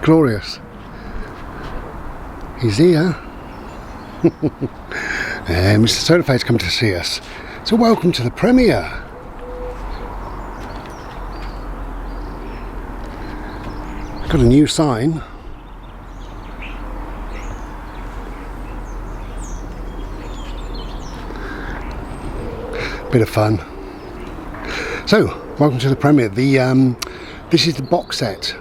glorious. He's here. And Mr. Solarface come to see us. So welcome to the premiere. Got a new sign. Bit of fun. So, welcome to the premiere. This is the box set,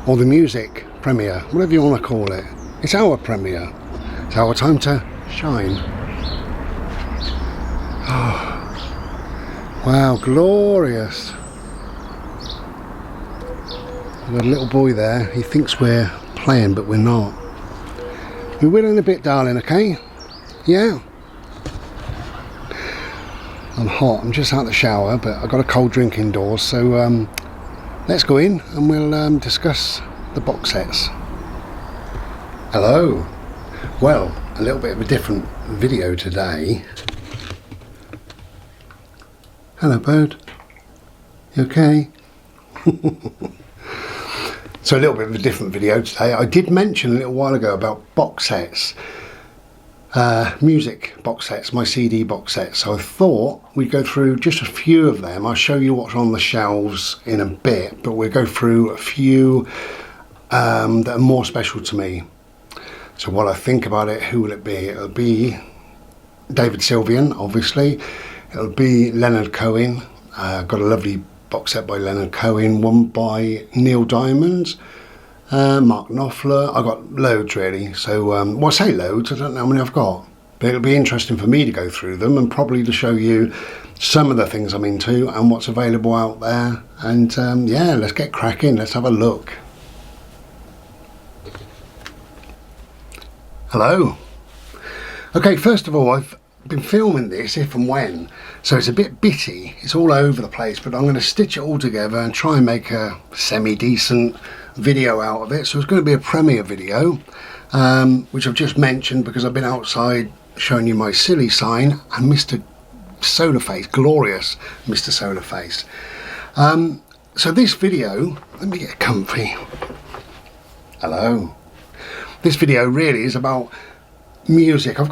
or the music premiere, whatever you want to call it. It's our premiere. It's our time to shine. Oh, wow, glorious. We've got a little boy there. He thinks we're playing, but we're not. We will in a bit, darling, okay? Yeah? I'm hot. I'm just out of the shower, but I've got a cold drink indoors, so let's go in and we'll discuss the box sets. Hello. Well, a little bit of a different video today. Hello, bird. You okay? So a little bit of a different video today. I did mention a little while ago about box sets. Music box sets, my CD box sets. So I thought we'd go through just a few of them. I'll show you what's on the shelves in a bit, but we'll go through a few that are more special to me. So while I think about it, who will it be? It'll be David Sylvian, obviously. It'll be Leonard Cohen. Got a lovely box set by Leonard Cohen, one by Neil Diamond. Mark Knopfler. I've got loads really, so well, I say loads, I don't know how many I've got, but it'll be interesting for me to go through them and probably to show you some of the things I'm into and what's available out there. And yeah, let's get cracking, let's have a look. Hello. Okay, first of all, I've been filming this if and when, so it's a bit bitty, it's all over the place, but I'm going to stitch it all together and try and make a semi-decent video out of it. So it's going to be a premiere video, which I've just mentioned because I've been outside showing you my silly sign and Mr. Solarface, glorious Mr. Solarface. So this video, let me get comfy. Hello. This video really is about music. I was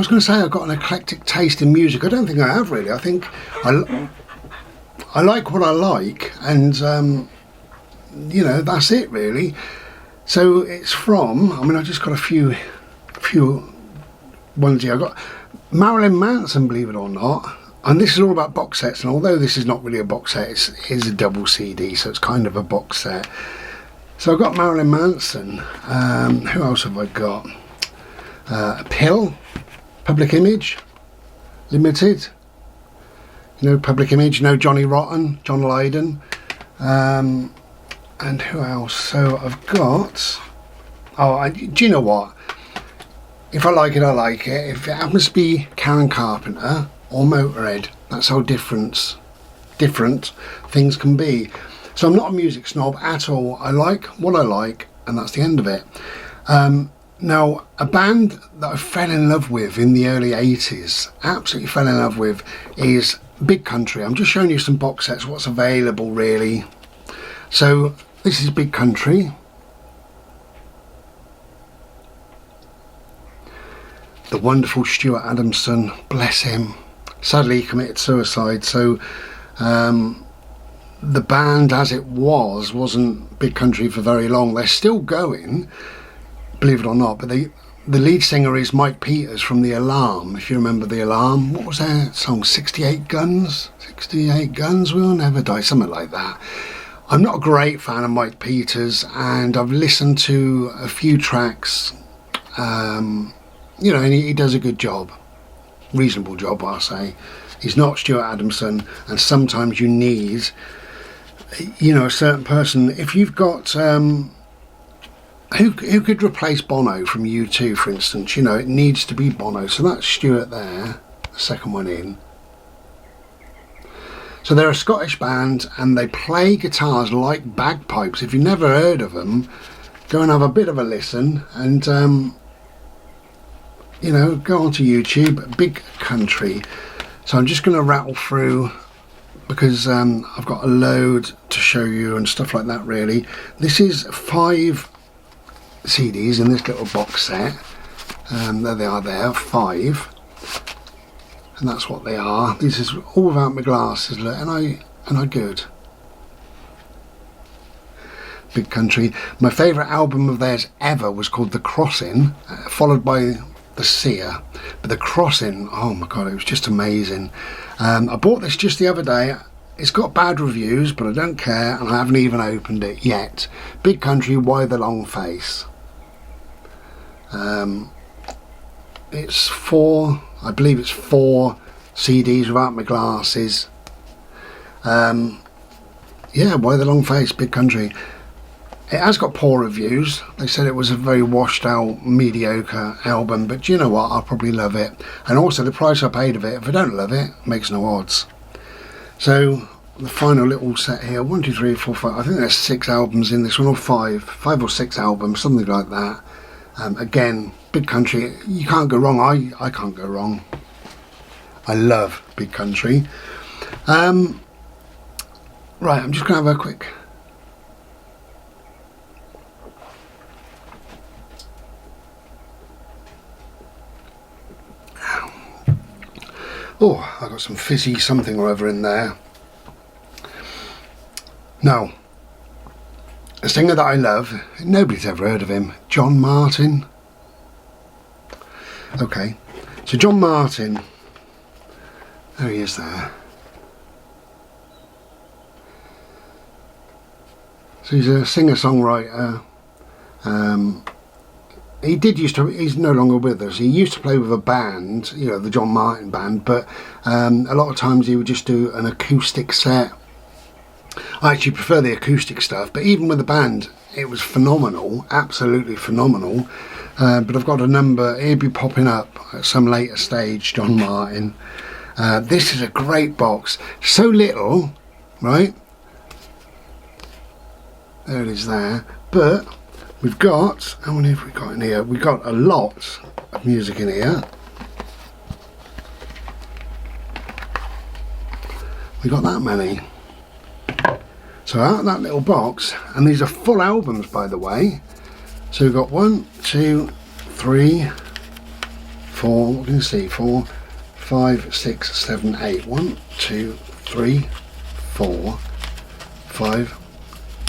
going to say I've got an eclectic taste in music. I don't think I have really. I think I like what I like, and you know, that's it really. So it's from, I mean, I just got a few ones here. I got Marilyn Manson, believe it or not, and this is all about box sets. And although this is not really a box set, it is a double CD, so it's kind of a box set. So I've got Marilyn Manson. Who else have I got? A Pill, Public Image, Limited. You know, Public Image. You know, Johnny Rotten, John Lydon. And who else? So I've got, do you know what? If I like it, I like it. If it happens to be Karen Carpenter or Motorhead, that's how different things can be. So I'm not a music snob at all. I like what I like, and that's the end of it. Now, a band that I fell in love with in the early 80s, absolutely fell in love with, is Big Country. I'm just showing you some box sets, what's available really. So this is Big Country. The wonderful Stuart Adamson, bless him. Sadly he committed suicide, so the band as it wasn't Big Country for very long. They're still going, believe it or not, but the lead singer is Mike Peters from The Alarm, if you remember The Alarm. What was their song? 68 Guns? 68 Guns Will Never Die, something like that. I'm not a great fan of Mike Peters, and I've listened to a few tracks, you know, and he does a good job, reasonable job, I'll say. He's not Stuart Adamson, and sometimes you need, you know, a certain person. If you've got, who could replace Bono from U2, for instance? You know, it needs to be Bono, so that's Stuart there, the second one in. So they're a Scottish band and they play guitars like bagpipes. If you've never heard of them, go and have a bit of a listen, and you know, go onto YouTube. Big Country. So I'm just going to rattle through because I've got a load to show you and stuff like that really. This is 5 CDs in this little box set. There they are there, 5. And that's what they are. This is all without my glasses, look, and I good. Big Country. My favourite album of theirs ever was called The Crossing, followed by The Seer. But The Crossing, oh my god, it was just amazing. I bought this just the other day. It's got bad reviews, but I don't care, and I haven't even opened it yet. Big Country, Why the Long Face. It's 4, I believe it's 4 CDs without my glasses. Yeah, Why the Long Face, Big Country. It has got poor reviews. They said it was a very washed out, mediocre album, but do you know what? I'll probably love it. And also the price I paid of it, if I don't love it, makes no odds. So the final little set here, 1, 2, 3, 4, 5. I think there's 6 albums in this one, or 5 or 6 albums, something like that. Again, Big Country, you can't go wrong. I can't go wrong. I love Big Country. Right, I'm just going to have a quick... Oh, I got some fizzy something or other in there. Now, a singer that I love, nobody's ever heard of him, John Martin. Okay, so John Martin, there he is there. So he's a singer-songwriter. He did used to, he's no longer with us. He used to play with a band, you know, the John Martin band, but a lot of times he would just do an acoustic set. I actually prefer the acoustic stuff, but even with the band, it was phenomenal, absolutely phenomenal. But I've got a number, he'll be popping up at some later stage, John Martin. This is a great box, so little, right? There it is there, but we've got, how many have we got in here? We've got a lot of music in here. We got that many. So out of that little box, and these are full albums by the way. So we've got 1, 2, 3, 4, what can you see? 4, 5, 6, 7, 8. 1, 2, 3, 4, 5,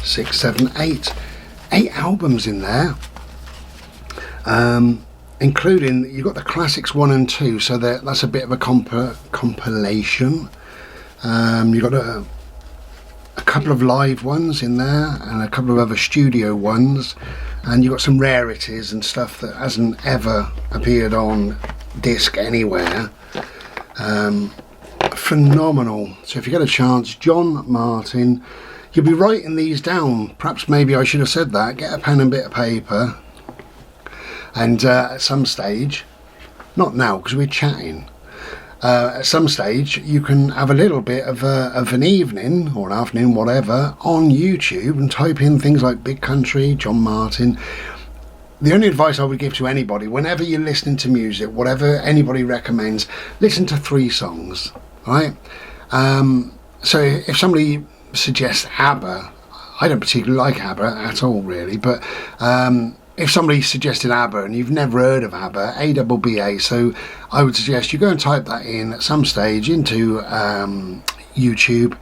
6, 7, 8. 8 albums in there, including, you've got the classics 1 and 2, so that's a bit of a compilation. You've got a couple of live ones in there and a couple of other studio ones, and you've got some rarities and stuff that hasn't ever appeared on disc anywhere. Phenomenal. So if you get a chance, John Martin. You'll be writing these down. Perhaps maybe I should have said that. Get a pen and bit of paper, and at some stage, not now because we're chatting, at some stage you can have a little bit of an evening or an afternoon, whatever, on YouTube and type in things like Big Country, John Martin. The only advice I would give to anybody, whenever you're listening to music, whatever anybody recommends, listen to 3 songs, right? So if somebody suggests ABBA, I don't particularly like ABBA at all really, but if somebody suggested ABBA and you've never heard of ABBA, A-double-B-A, so I would suggest you go and type that in at some stage into YouTube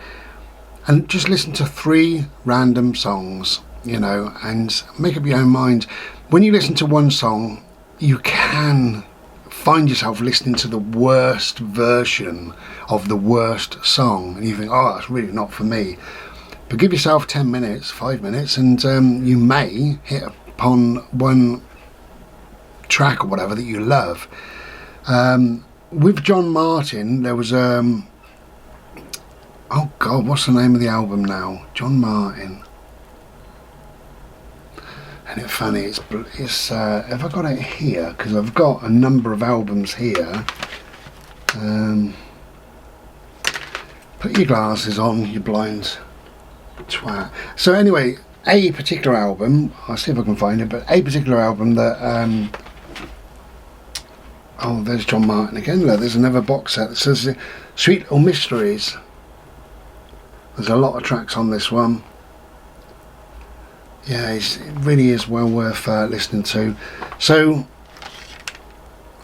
and just listen to 3 random songs, you know, and make up your own mind. When you listen to one song, you can find yourself listening to the worst version of the worst song, and you think, oh, that's really not for me. But give yourself 10 minutes, 5 minutes, and you may hit upon one track or whatever that you love. With John Martin, there was oh god, what's the name of the album now? John Martin. And it's funny, it's have I got it here? Because I've got a number of albums here. Put your glasses on, you blind twat. So anyway, a particular album, I'll see if I can find it, but a particular album that oh, there's John Martin again. Look, there's another box set that says Sweet Little Mysteries. There's a lot of tracks on this one. Yeah, it really is well worth listening to. So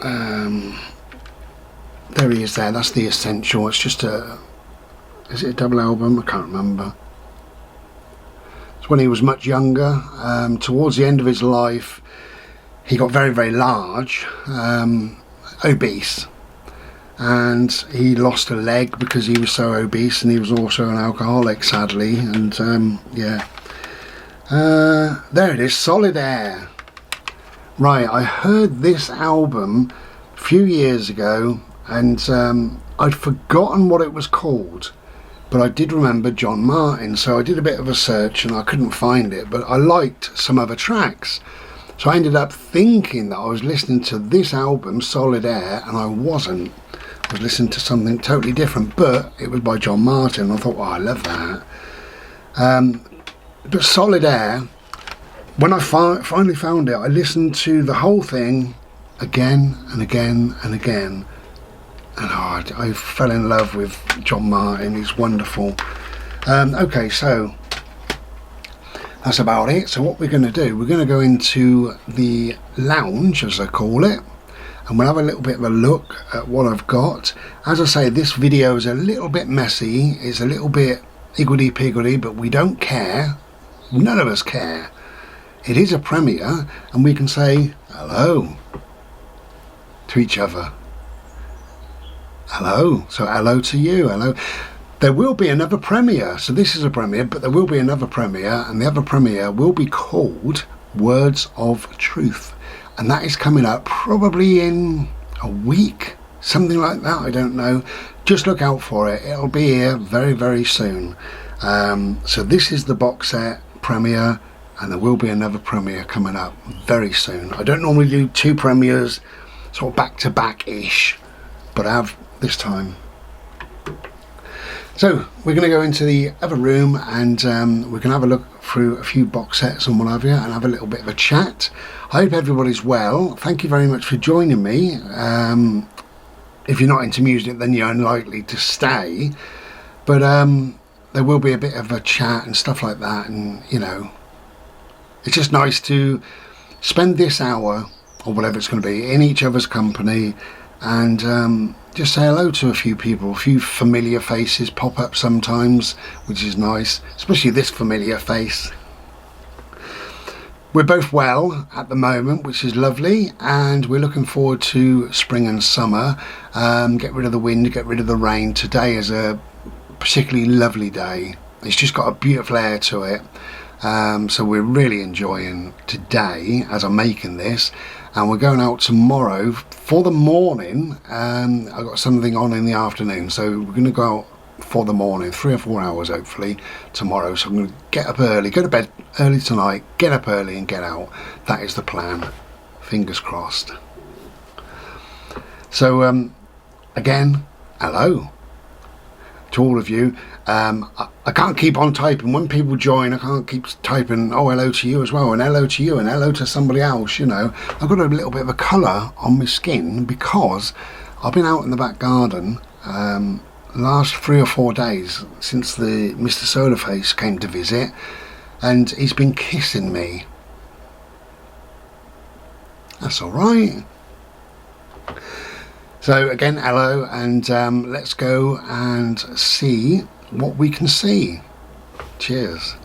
there he is there. That's the Essential. It's just is it a double album? I can't remember. It's when he was much younger. Towards the end of his life, he got very, very large, obese, and he lost a leg because he was so obese, and he was also an alcoholic, sadly. And yeah, there it is, Solid Air. Right, I heard this album a few years ago, and I'd forgotten what it was called, but I did remember John Martin, so I did a bit of a search and I couldn't find it, but I liked some other tracks. So I ended up thinking that I was listening to this album, Solid Air, and I wasn't. I was listening to something totally different, but it was by John Martin. I thought, oh, I love that. But Solid Air, when I finally found it, I listened to the whole thing again and again and again. And oh, I fell in love with John Martin. He's wonderful. Okay, so that's about it. So what we're going to do, we're going to go into the lounge, as I call it, and we'll have a little bit of a look at what I've got. As I say, this video is a little bit messy. It's a little bit higgledy-piggledy, but we don't care. None of us care. It is a premiere, and we can say hello to each other. Hello. So hello to you. Hello. There will be another premiere. So this is a premiere, but there will be another premiere, and the other premiere will be called Words of Truth, and that is coming up probably in a week, something like that. I don't know. Just look out for it. It'll be here very, very soon. So this is the box set premiere, and there will be another premiere coming up very soon. I don't normally do two premieres sort of back to back ish, but I have this time. So we're going to go into the other room, and we're going to have a look through a few box sets and what have you, and have a little bit of a chat. I hope everybody's well. Thank you very much for joining me. If you're not into music, then you're unlikely to stay, but there will be a bit of a chat and stuff like that, and you know, it's just nice to spend this hour or whatever it's going to be in each other's company, and just say hello to a few people. A few familiar faces pop up sometimes, which is nice, especially this familiar face. We're both well at the moment, which is lovely, and we're looking forward to spring and summer. Get rid of the wind, get rid of the rain. Today is a particularly lovely day. It's just got a beautiful air to it, so we're really enjoying today as I'm making this, and we're going out tomorrow for the morning. I've got something on in the afternoon, so we're going to go out for the morning, 3 or 4 hours hopefully tomorrow. So I'm going to get up early, go to bed early tonight, get up early and get out. That is the plan, fingers crossed. So again, hello to all of you. I can't keep on typing. When people join, I can't keep typing, oh, hello to you as well, and hello to you, and hello to somebody else, you know. I've got a little bit of a colour on my skin because I've been out in the back garden last 3 or 4 days since the Mr. Solarface came to visit, and he's been kissing me. That's alright. So again, hello, and let's go and see what we can see. Cheers.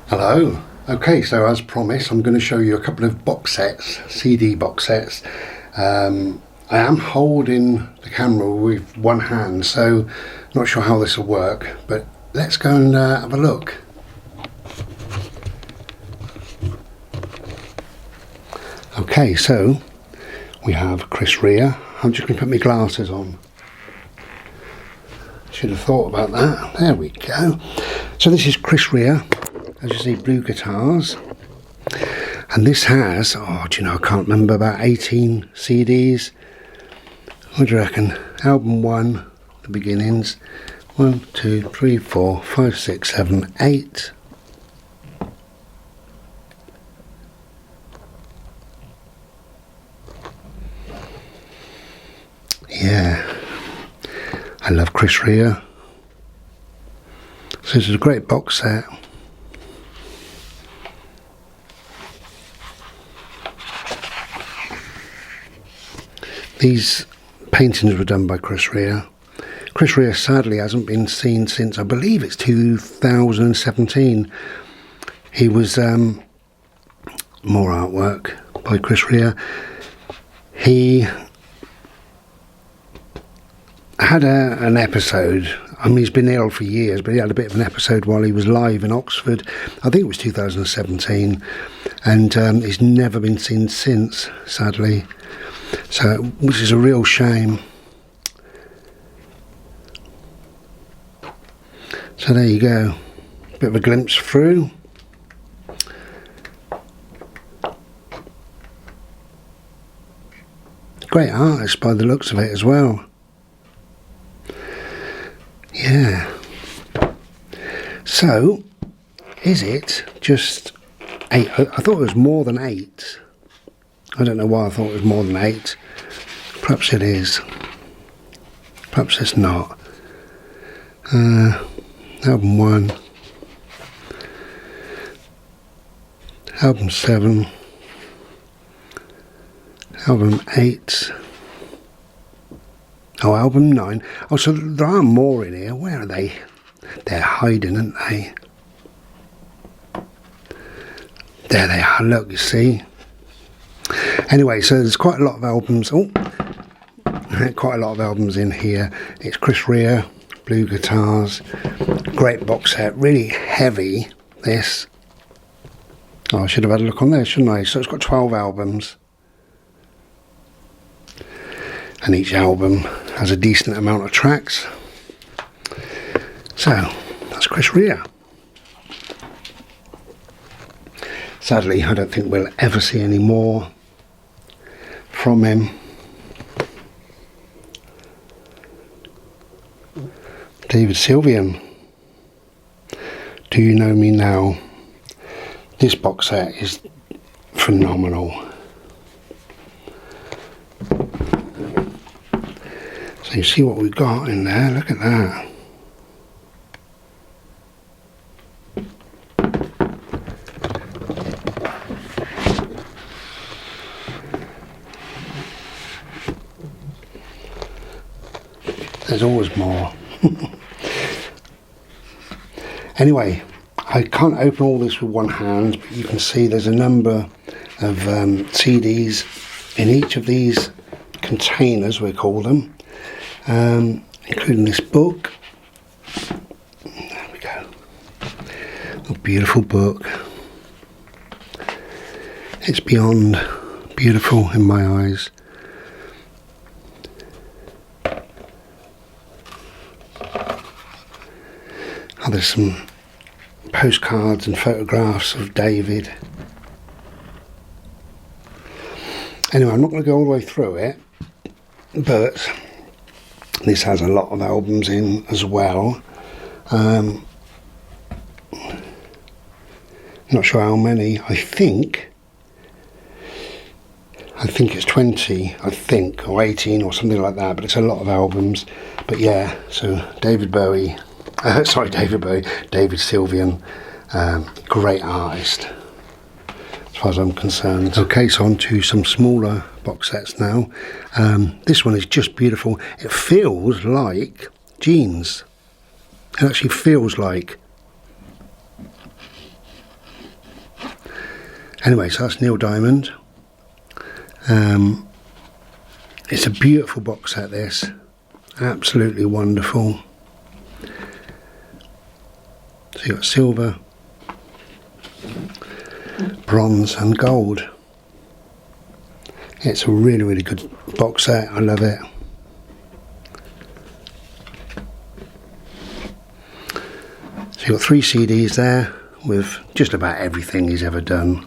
Hello. Okay, so as promised, I'm going to show you a couple of box sets, CD box sets. I am holding the camera with one hand, so not sure how this will work, but let's go and have a look. Okay, so we have Chris Rea. I'm just going to put my glasses on. Should have thought about that. There we go. So this is Chris Rea, as you see, blue guitars. And this has, oh, do you know, I can't remember, about 18 CDs. What do you reckon? Album 1, the beginnings. 1, 2, 3, 4, 5, 6, 7, 8. Yeah, I love Chris Rea. So this is a great box set. These paintings were done by Chris Rea. Chris Rea sadly hasn't been seen since, I believe it's 2017. He was, more artwork by Chris Rea. He had an episode, I mean he's been ill for years, but he had a bit of an episode while he was live in Oxford. I think it was 2017, and he's never been seen since, sadly. So, which is a real shame. So there you go, bit of a glimpse through. Great artist by the looks of it as well. Yeah. So, is it just 8? I thought it was more than 8. I don't know why I thought it was more than 8. Perhaps it is. Perhaps it's not. Album 1. Album 7. Album 8. Oh, album 9. Oh, so there are more in here. Where are they? They're hiding, aren't they? There they are. Look, you see. Anyway, so there's quite a lot of albums. Oh, quite a lot of albums in here. It's Chris Rea, blue guitars. Great box set. Really heavy, this. Oh, I should have had a look on there, shouldn't I? So it's got 12 albums. And each album has a decent amount of tracks. So, that's Chris Rea. Sadly, I don't think we'll ever see any more from him. David Sylvian, Do You Know Me Now? This box set is phenomenal. So you see what we've got in there, look at that. There's always more. Anyway, I can't open all this with one hand, but you can see there's a number of CDs in each of these containers, we call them. Including this book. There we go. A beautiful book. It's beyond beautiful in my eyes. Oh, there's some postcards and photographs of David. Anyway, I'm not going to go all the way through it, but this has a lot of albums in as well. Not sure how many. I think it's 20, I think, or 18 or something like that, but it's a lot of albums. But yeah, so David Sylvian, great artist as far as I'm concerned. Okay, so on to some smaller box sets now. This one is just beautiful. It feels like jeans. It actually feels like. Anyway, so that's Neil Diamond. It's a beautiful box set, this. Absolutely wonderful. So you've got silver, bronze and gold. It's a really, really good box set. I love it. So you've got 3 CDs there with just about everything he's ever done.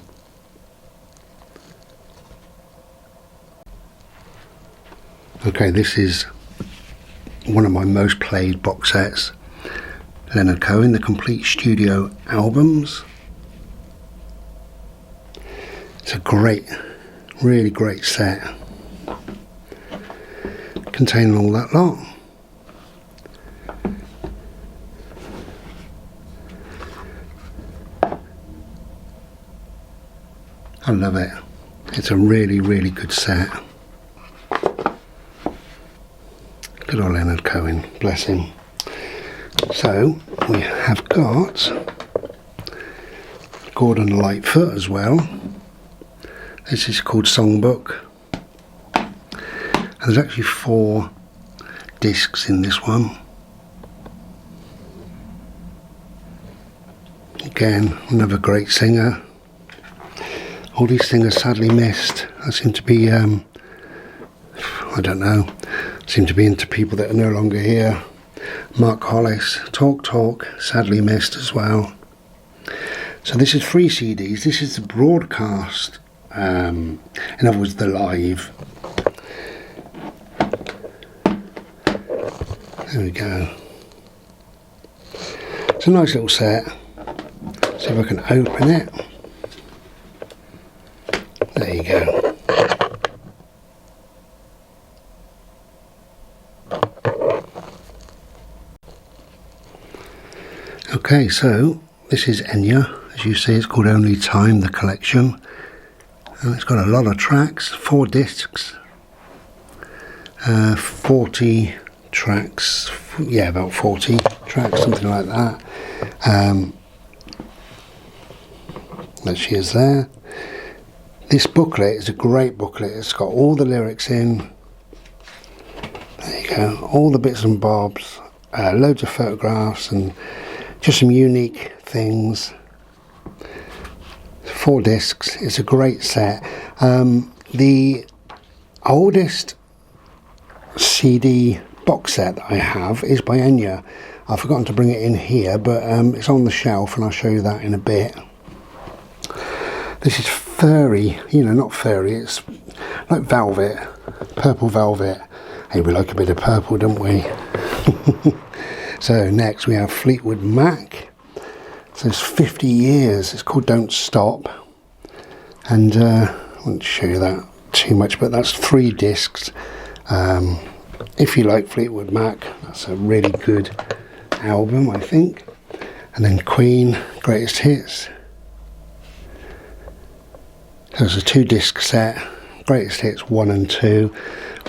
Okay, this is one of my most played box sets. Leonard Cohen, the complete studio albums. It's a great, really great set. Containing all that lot. love it. It's a really, really good set. Good old Leonard Cohen, bless him. So we have got Gordon Lightfoot as well. This is called Songbook. And there's actually 4 discs in this one. Again, another great singer. All these singers sadly missed. I seem to be, I don't know, seem to be into people that are no longer here. Mark Hollis, Talk, sadly missed as well. So this is 3 CDs. This is the broadcast, in other words, the live. There we go. It's a nice little set. See if I can open it. There you go. Okay, so this is Enya. As you see, it's called Only Time, the collection. And it's got a lot of tracks, 4 discs, 40 tracks, yeah, about 40 tracks, something like that. There she is there. This booklet is a great booklet. It's got all the lyrics in. There you go, all the bits and bobs, loads of photographs and just some unique things. 4 discs. It's a great set. The oldest CD box set that I have is by Enya. I've forgotten to bring it in here, but it's on the shelf and I'll show you that in a bit. This is furry, you know, not furry, it's like velvet, purple velvet. Hey, we like a bit of purple, don't we? So next we have Fleetwood Mac. So it's 50 years, it's called Don't Stop. And I won't show you that too much, but that's 3 discs. If you like Fleetwood Mac, that's a really good album, I think. And then Queen, Greatest Hits. So it's a 2 disc set, Greatest Hits 1 and 2,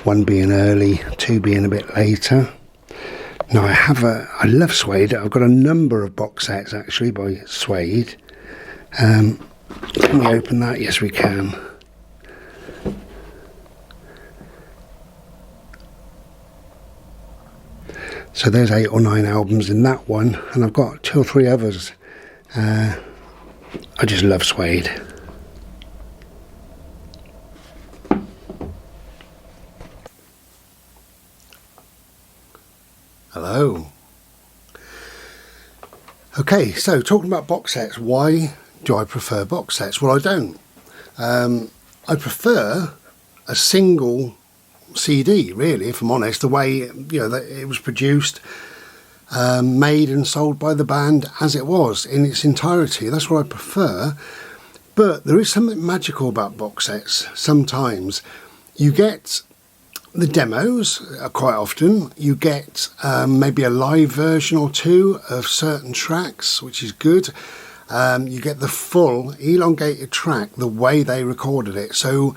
1 being early, 2 being a bit later. Now I love Suede. I've got a number of box sets actually by Suede. Can we open that? Yes, we can. So there's 8 or 9 albums in that one, and I've got 2 or 3 others. I just love Suede. Hello. Okay, so talking about box sets, why do I prefer box sets? Well, I don't. I prefer a single CD, really, if I'm honest, the way, you know, that it was produced, made and sold by the band as it was in its entirety. That's what I prefer. But there is something magical about box sets. Sometimes you get the demos, quite often you get maybe a live version or 2 of certain tracks, which is good. You get the full elongated track the way they recorded it. So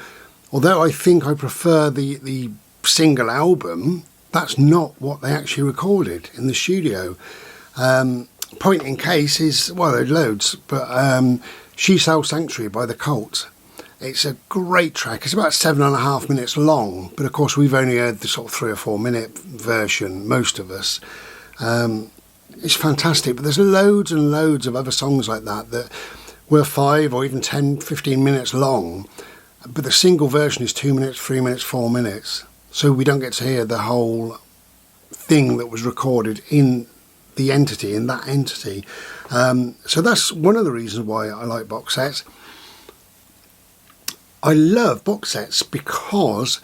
although I think I prefer the single album, that's not what they actually recorded in the studio. Point in case is, well, there are loads, but She Sells Sanctuary by The Cult. It's a great track. It's about 7.5 minutes long, but of course we've only heard the sort of 3 or 4 minute version, most of us. It's fantastic, but there's loads and loads of other songs like that that were 5 or even 10, 15 minutes long, but the single version is 2 minutes, 3 minutes, 4 minutes. So we don't get to hear the whole thing that was recorded in the entity, in that entity. So that's one of the reasons why I like box sets. I love box sets because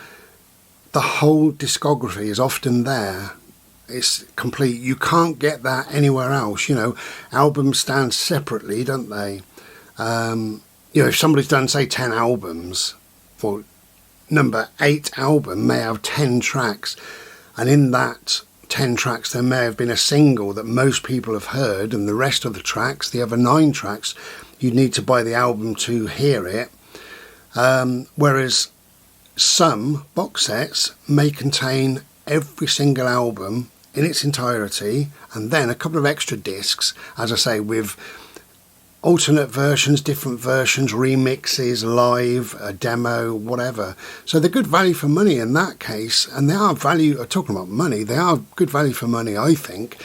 the whole discography is often there. It's complete. You can't get that anywhere else. You know, albums stand separately, don't they? You know, if somebody's done, say, 10 albums, for number 8 album may have 10 tracks, and in that 10 tracks there may have been a single that most people have heard, and the rest of the tracks, the other 9 tracks, you need to buy the album to hear it. Whereas some box sets may contain every single album in its entirety, and then a couple of extra discs, as I say, with alternate versions, different versions, remixes, live, a demo, whatever. So they're good value for money in that case, and they are value, talking about money, they are good value for money, I think.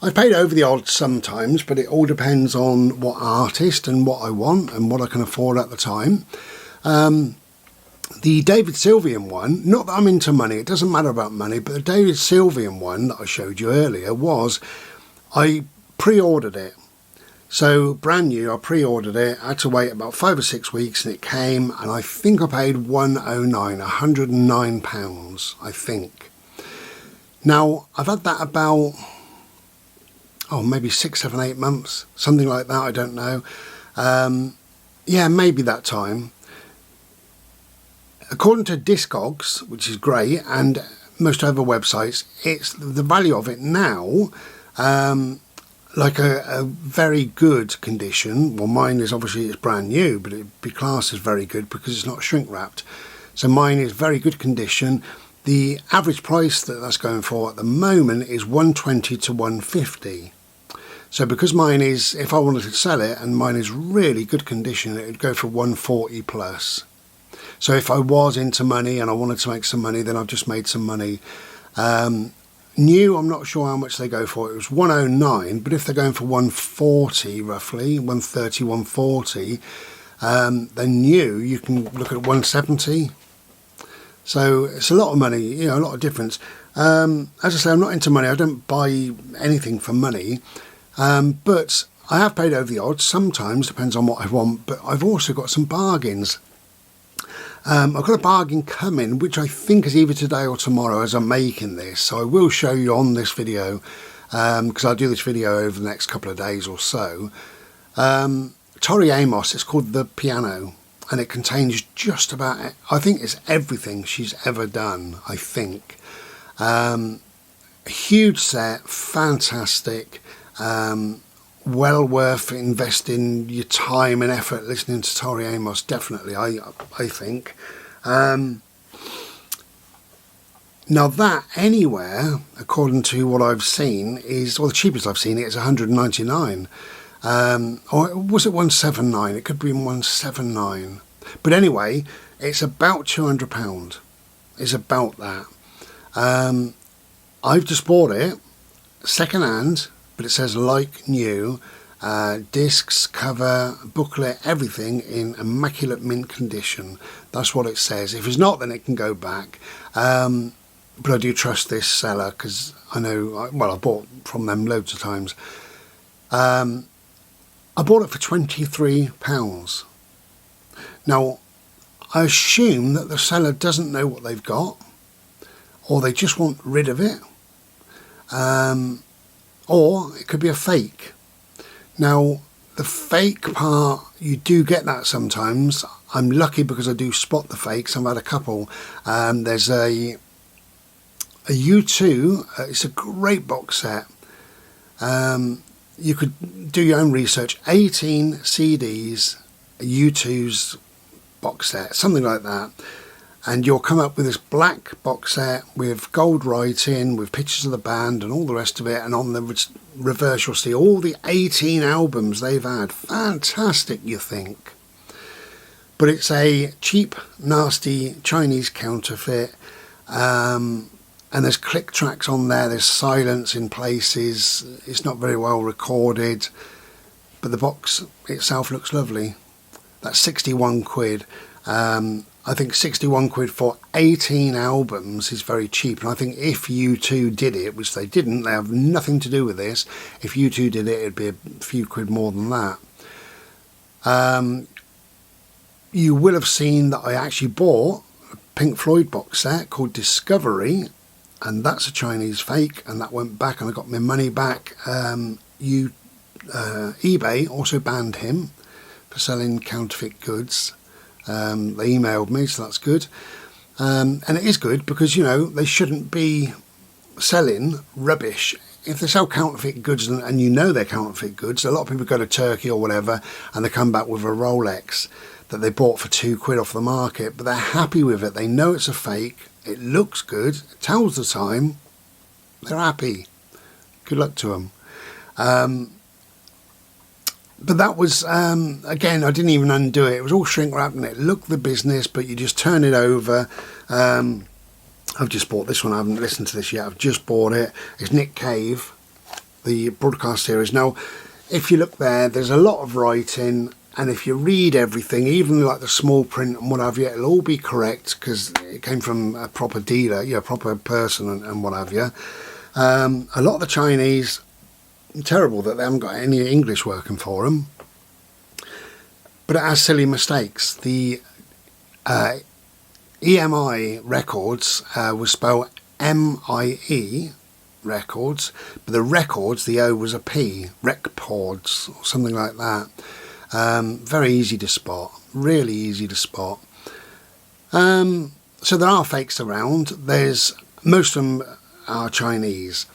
I paid over the odds sometimes, but it all depends on what artist and what I want and what I can afford at the time. The David Sylvian one, not that I'm into money, it doesn't matter about money, but the David Sylvian one that I showed you earlier was, I pre-ordered it. So brand new, I pre-ordered it, I had to wait about 5 or 6 weeks and it came, and I think I paid £109, I think. Now, I've had that about, maybe 6, 7, 8 months, something like that, I don't know. Yeah, maybe that time. According to Discogs, which is great, and most other websites, it's the value of it now, like a very good condition. Well, mine is obviously, it's brand new, but it'd be classed as very good because it's not shrink wrapped. So mine is very good condition. The average price that that's going for at the moment is 120 to 150. So because mine is, if I wanted to sell it and mine is really good condition, it would go for 140 plus. So if I was into money and I wanted to make some money, then I've just made some money. New, I'm not sure how much they go for. It was 109, but if they're going for 140 roughly, 130, 140, then new, you can look at 170. So it's a lot of money, you know, a lot of difference. As I say, I'm not into money. I don't buy anything for money, but I have paid over the odds. Sometimes, depends on what I want, but I've also got some bargains. I've got a bargain coming, which I think is either today or tomorrow as I'm making this. So I will show you on this video, because I'll do this video over the next couple of days or so. Tori Amos, it's called The Piano, and it contains just about, I think it's everything she's ever done, I think. A huge set, fantastic, well worth investing your time and effort listening to Tori Amos, definitely, I think. Now that anywhere, according to what I've seen, is, well, the cheapest I've seen it is 199, or was it 179? It could be 179, but anyway, it's about £200. It's about that. I've just bought it second hand, but it says like new, discs, cover, booklet, everything in immaculate mint condition. That's what it says. If it's not, then it can go back. But I do trust this seller because I know, well, I bought from them loads of times. I bought it for £23. Now, I assume that the seller doesn't know what they've got, or they just want rid of it. Or it could be a fake. Now, the fake part, you do get that sometimes. I'm lucky because I do spot the fakes. I've had a couple. There's a U2, it's a great box set. You could do your own research. 18 CDs, U2's box set, something like that. And you'll come up with this black box set with gold writing, with pictures of the band and all the rest of it. And on the reverse, you'll see all the 18 albums they've had. Fantastic, you think. But it's a cheap, nasty Chinese counterfeit. And there's click tracks on there. There's silence in places. It's not very well recorded. But the box itself looks lovely. That's 61 quid. I think 61 quid for 18 albums is very cheap, and I think if U2 did it, which they didn't, they have nothing to do with this, if U2 did it, it'd be a few quid more than that. You will have seen that I actually bought a Pink Floyd box set called Discovery, and that's a Chinese fake, and that went back and I got my money back. eBay also banned him for selling counterfeit goods. They emailed me, so that's good. And it is good because, you know, they shouldn't be selling rubbish. If they sell counterfeit goods and you know they're counterfeit goods, a lot of people go to Turkey or whatever and they come back with a Rolex. that they bought for £2 off the market, but they're happy with it. They know it's a fake. It looks good. It tells the time. They're happy. Good luck to them. But that was, again, I didn't even undo it. It was all shrink wrapped and it looked the business, but you just turn it over. I've just bought this one. I haven't listened to this yet. I've just bought it. It's Nick Cave, the broadcast series. Now, if you look there, there's a lot of writing. And if you read everything, even like the small print and what have you, it'll all be correct because it came from a proper dealer, a proper person and what have you. A lot of the Chinese, terrible that they haven't got any English working for them. But it has silly mistakes. The EMI Records was spelled M-I-E Records, but the records, the O was a P, Recpords or something like that. Very easy to spot, really easy to spot. So there are fakes around. Most of them are Chinese.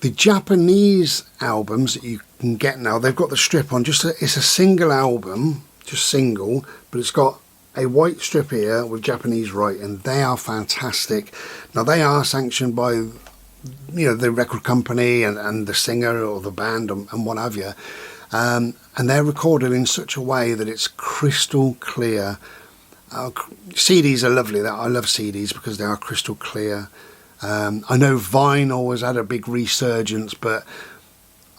The Japanese albums that you can get now, they've got the strip on. It's a single album, just single, but it's got a white strip here with Japanese writing. They are fantastic. Now they are sanctioned by the record company and the singer or the band and what have you. And they're recorded in such a way that it's crystal clear. CDs are lovely. I love CDs because they are crystal clear. I know vinyl has had a big resurgence, but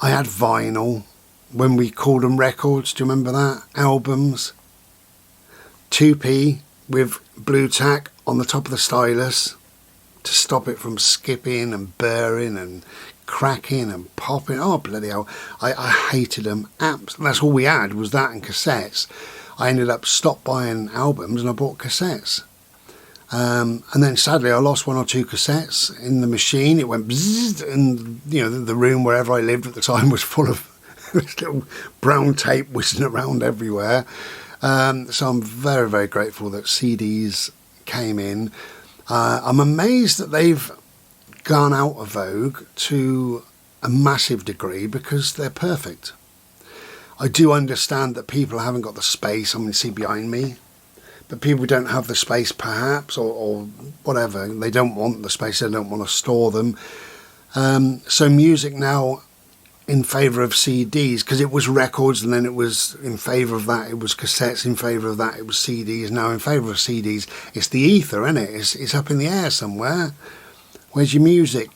I had vinyl when we called them records. Do you remember that? Albums. 2p with blue tack on the top of the stylus to stop it from skipping and burring and cracking and popping. Oh, bloody hell. I hated them. That's all we had was that and cassettes. I ended up stopped buying albums and I bought cassettes. And then sadly I lost 1 or 2 cassettes in the machine. It went bzzz, and the room wherever I lived at the time was full of this little brown tape whizzing around everywhere. So I'm very, very grateful that CDs came in. I'm amazed that they've gone out of vogue to a massive degree because they're perfect. I do understand that people haven't got the space. I mean, see behind me. But people don't have the space perhaps or whatever. They don't want the space. They don't want to store them. So music now in favour of CDs, because it was records and then it was in favour of that, it was cassettes, in favour of that it was CDs, now in favour of CDs. It's the ether, isn't it? It's up in the air somewhere. Where's your music?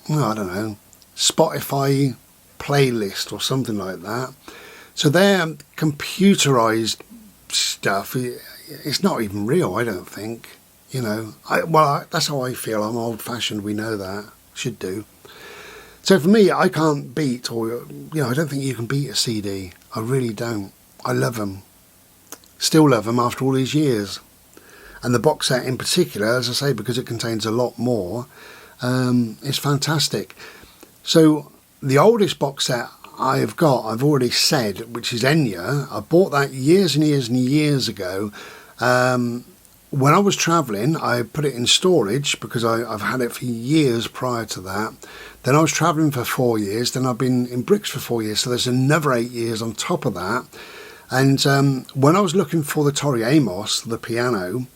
Well, I don't know, Spotify playlist or something like that. So their computerised stuff, it's not even real, I don't think. That's how I feel. I'm old fashioned, we know that, should do. So for me, I can't beat, I don't think you can beat a CD. I really don't. I love them. Still love them after all these years. And the box set in particular, as I say, because it contains a lot more, is fantastic. So the oldest box set I've got, I've already said, which is Enya. I bought that years and years and years ago. When I was travelling, I put it in storage because I've had it for years prior to that. Then I was travelling for 4 years. Then I've been in Bricks for 4 years. So there's another 8 years on top of that. And when I was looking for the Tori Amos, the piano,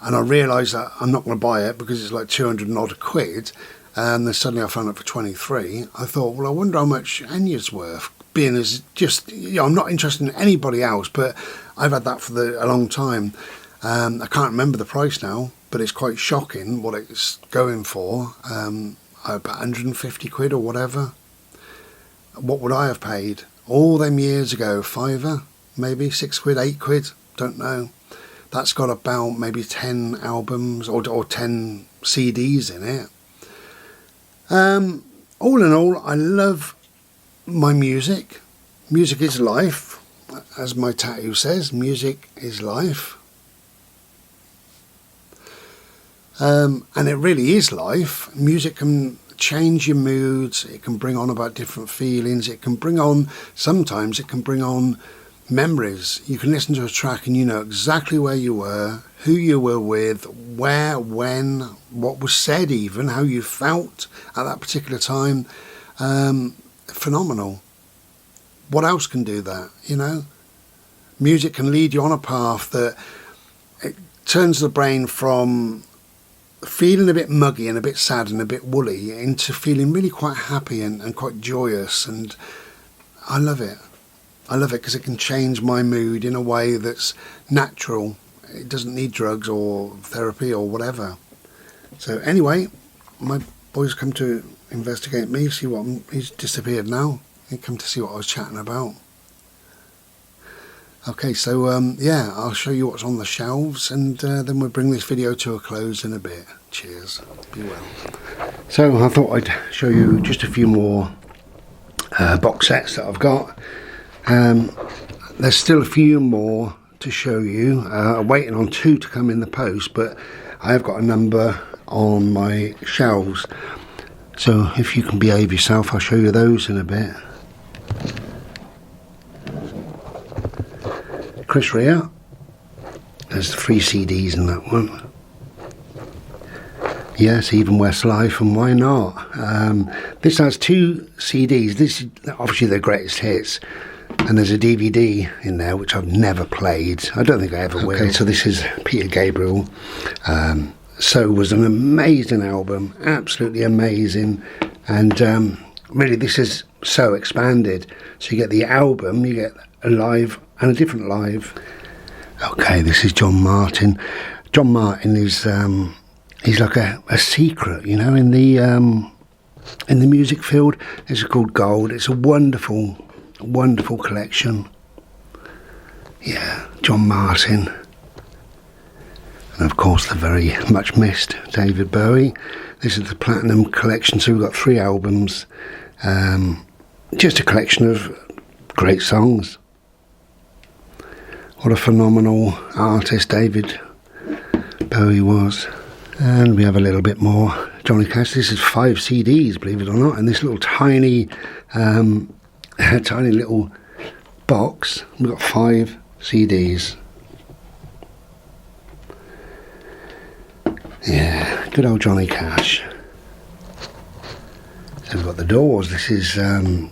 and I realised that I'm not going to buy it because it's like 200 and odd quid, and then suddenly I found it for 23, I thought, well, I wonder how much Enya's worth. Being as just, I'm not interested in anybody else, but I've had that for a long time. I can't remember the price now, but it's quite shocking what it's going for. About 150 quid or whatever. What would I have paid all them years ago? £5, maybe 6 quid, 8 quid, don't know. That's got about maybe 10 albums or 10 CDs in it. All in all, I love my music. Music is life, as my tattoo says. Music is life. And it really is life. Music can change your moods. It can bring on about different feelings. Sometimes it can bring on memories. You can listen to a track and you know exactly where you were, who you were with, where, when, what was said even, how you felt at that particular time. Phenomenal. What else can do that, music can lead you on a path that it turns the brain from feeling a bit muggy and a bit sad and a bit woolly into feeling really quite happy and quite joyous, and I love it. I love it because it can change my mood in a way that's natural. It doesn't need drugs or therapy or whatever. So anyway, my boy's come to investigate me, see what he's disappeared now. He come to see what I was chatting about. Okay, so yeah, I'll show you what's on the shelves, and then we'll bring this video to a close in a bit. Cheers. Be well. So I thought I'd show you just a few more box sets that I've got. There's still a few more to show you. I'm waiting on 2 to come in the post, but I have got a number on my shelves. So if you can behave yourself, I'll show you those in a bit. Chris Rea. There's 3 CDs in that one. Yes, even Westlife, and why not? This has 2 CDs. This is obviously their greatest hits, and there's a DVD in there which I've never played. I don't think I ever will. Okay, so this is Peter Gabriel. So was an amazing album, absolutely amazing, and really this is so expanded. So you get the album, you get a live and a different live. Okay, this is John Martin. John Martin is he's like a secret, you know, in the music field. It's called Gold. It's a wonderful collection. Yeah, John Martin. And of course the very much missed David Bowie. This is the Platinum collection, so we've got 3 albums. Just a collection of great songs. What a phenomenal artist David Bowie was. And we have a little bit more Johnny Cash. This is 5 CDs, believe it or not, in this little tiny tiny little box. We've got 5 CDs. Yeah, good old Johnny Cash. So we've got the Doors. This is the